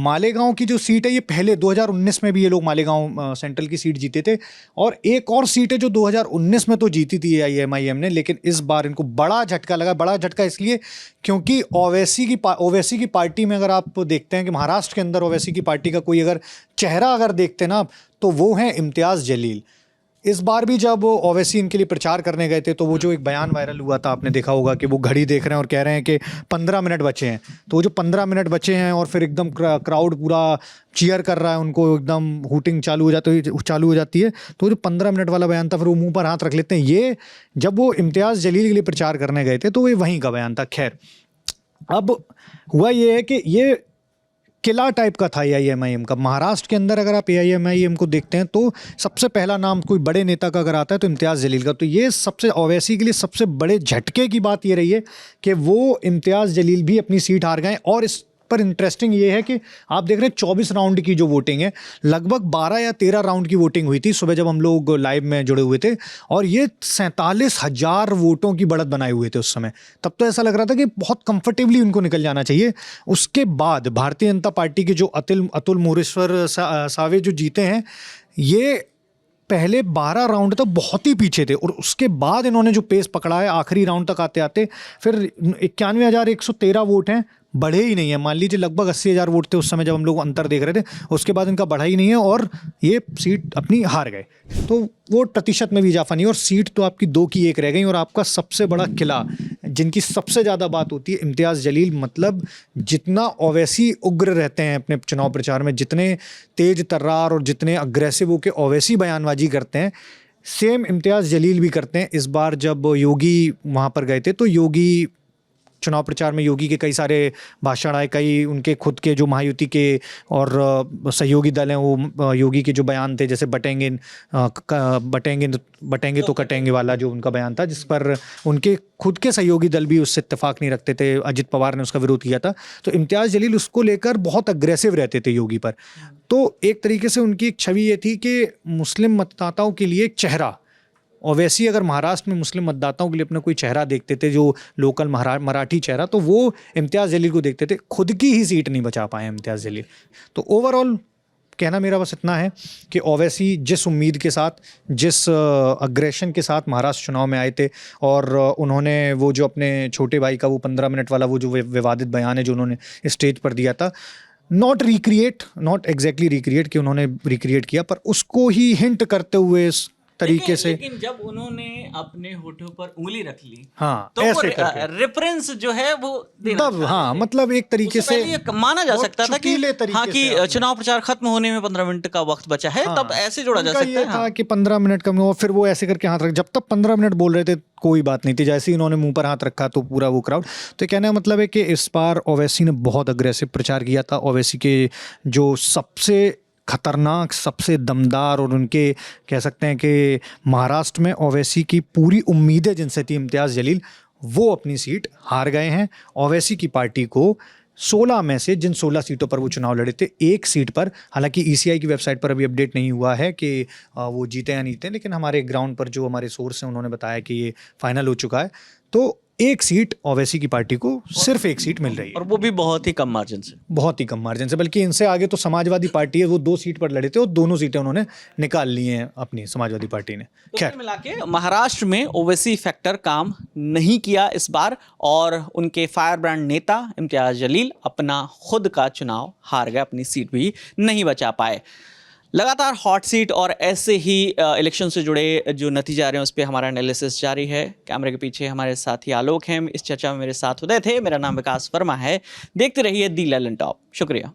मालेगांव की जो सीट है ये पहले 2019 में भी ये लोग मालेगांव सेंट्रल की सीट जीते थे, और एक और सीट है जो 2019 में तो जीती थी एमआईएम ने, लेकिन इस बार इनको बड़ा झटका लगा। बड़ा झटका इसलिए क्योंकि ओवैसी की पार्टी में अगर आप देखते हैं कि महाराष्ट्र के अंदर ओवैसी की पार्टी का कोई अगर चेहरा अगर देखते ना, तो वो है इम्तियाज़ जलील। इस बार भी जब ओवैसी इनके लिए प्रचार करने गए थे तो वो जो एक बयान वायरल हुआ था, आपने देखा होगा कि वो घड़ी देख रहे हैं और कह रहे हैं कि 15 मिनट बचे हैं। तो वो जो 15 मिनट बचे हैं और फिर एकदम क्राउड पूरा चीयर कर रहा है उनको, एकदम हूटिंग चालू हो जाती है। तो जो 15 मिनट वाला बयान था, फिर वो मुंह पर हाथ रख लेते हैं। ये जब वो इम्तियाज़ जलील के लिए प्रचार करने गए थे तो ये वहीं का बयान था। खैर, अब हुआ ये है कि ये किला टाइप का था एआईएमआईएम का। महाराष्ट्र के अंदर अगर आप एआईएमआईएम को देखते हैं तो सबसे पहला नाम कोई बड़े नेता का अगर आता है तो इम्तियाज़ जलील का। तो ये सबसे ओवैसी के लिए सबसे बड़े झटके की बात ये रही है कि वो इम्तियाज़ जलील भी अपनी सीट हार गए। और इस पर इंटरेस्टिंग ये है कि आप देख रहे हैं 24 राउंड की जो वोटिंग है, लगभग 12 या 13 राउंड की वोटिंग हुई थी सुबह जब हम लोग लाइव में जुड़े हुए थे, और ये 47,000 वोटों की बढ़त बनाए हुए थे उस समय। तब तो ऐसा लग रहा था कि बहुत कंफर्टेबली उनको निकल जाना चाहिए। उसके बाद भारतीय जनता पार्टी के जो अतुल मोरेश्वर सावे जो जीते हैं, ये पहले 12 राउंड तक बहुत ही पीछे थे, और उसके बाद इन्होंने जो पेस पकड़ा है आखिरी राउंड तक आते आते फिर 91,113 वोट हैं, बढ़े ही नहीं है। मान लीजिए लगभग 80,000 वोट थे उस समय जब हम लोग अंतर देख रहे थे, उसके बाद इनका बढ़ा ही नहीं है और ये सीट अपनी हार गए। तो वोट प्रतिशत में भी इजाफा नहीं, और सीट तो आपकी 2 की 1 रह गई। और आपका सबसे बड़ा किला, जिनकी सबसे ज़्यादा बात होती है, इम्तियाज़ जलील, मतलब जितना ओवैसी उग्र रहते हैं अपने चुनाव प्रचार में, जितने तेज तर्रार और जितने अग्रेसिव होकर ओवैसी बयानबाजी करते हैं, सेम इम्तियाज़ जलील भी करते हैं। इस बार जब योगी वहाँ पर गए थे तो योगी चुनाव प्रचार में योगी के कई सारे भाषण आए, कई उनके खुद के जो महायुति के और सहयोगी दल हैं वो योगी के जो बयान थे, जैसे बटेंगे तो कटेंगे वाला जो उनका बयान था, जिस पर उनके खुद के सहयोगी दल भी उससे इत्तेफाक नहीं रखते थे। अजित पवार ने उसका विरोध किया था। तो इम्तियाज़ जलील उसको लेकर बहुत अग्रेसिव रहते थे योगी पर। तो एक तरीके से उनकी एक छवि ये थी कि मुस्लिम मतदाताओं के लिए एक चेहरा, ओवैसी अगर महाराष्ट्र में मुस्लिम मतदाताओं के लिए अपना कोई चेहरा देखते थे, जो लोकल मराठी चेहरा, तो वो इम्तियाज़ जलील को देखते थे। खुद की ही सीट नहीं बचा पाए इम्तियाज़ जलील। तो ओवरऑल कहना मेरा बस इतना है कि ओवैसी जिस उम्मीद के साथ, जिस अग्रेशन के साथ महाराष्ट्र चुनाव में आए थे, और उन्होंने वो जो अपने छोटे भाई का वो 15 मिनट वाला वो जो विवादित बयान है जो उन्होंने स्टेज पर दिया था, नॉट एग्जैक्टली रिक्रिएट कि उन्होंने रिक्रिएट किया, पर उसको ही हिंट करते हुए तरीके से। लेकिन जब उन्होंने अपने होठों पर उंगली रख ली, हाँ, तो ऐसे रेफरेंस जो है वो तब, हाँ, मतलब एक तरीके से ये माना जा सकता था कि हाँ कि चुनाव प्रचार खत्म होने में 15 मिनट का वक्त बचा है, तब ऐसे जोड़ा जा सकता है। हाँ, कि 15 मिनट कम हो, फिर वो ऐसे करके हाथ रख, जब तक 15 मिनट बोल रहे थे कोई बात नहीं थी, जैसे ही इन्होंने मुंह पर हाथ रखा तो पूरा वो क्राउड। तो कहने का मतलब है कि इस बार ओवैसी ने बहुत अग्रेसिव प्रचार किया था। ओवैसी के जो सबसे खतरनाक, सबसे दमदार, और उनके कह सकते हैं कि महाराष्ट्र में ओवैसी की पूरी उम्मीदें जिनसे थी इम्तियाज़ जलील, वो अपनी सीट हार गए हैं। ओवैसी की पार्टी को 16 में से जिन 16 सीटों पर वो चुनाव लड़े थे, एक सीट पर, हालांकि ईसीआई की वेबसाइट पर अभी अपडेट नहीं हुआ है कि वो जीते या नहीं थे, लेकिन हमारे ग्राउंड पर जो हमारे सोर्स हैं उन्होंने बताया कि ये फाइनल हो चुका है। तो एक सीट ओवैसी की पार्टी को, सिर्फ एक सीट मिल रही है, और वो भी बहुत ही कम मार्जिन से, बहुत ही कम मार्जिन से। बल्कि इनसे आगे तो समाजवादी पार्टी है, वो 2 सीट पर लड़े थे और दोनों सीटें उन्होंने निकाल ली हैं अपनी समाजवादी पार्टी ने। खैर मिला के महाराष्ट्र में ओवैसी फैक्टर काम नहीं किया इस बार, और उनके फायर ब्रांड नेता इम्तियाज़ जलील अपना खुद का चुनाव हार गए, अपनी सीट भी नहीं बचा पाए। लगातार हॉट सीट और ऐसे ही इलेक्शन से जुड़े जो नतीजे आ रहे हैं उस पर हमारा एनालिसिस जारी है। कैमरे के पीछे हमारे साथी आलोक हैं, इस चर्चा में मेरे साथ उदय थे। मेरा नाम विकास वर्मा है। देखते रहिए दी ललन टॉप। शुक्रिया।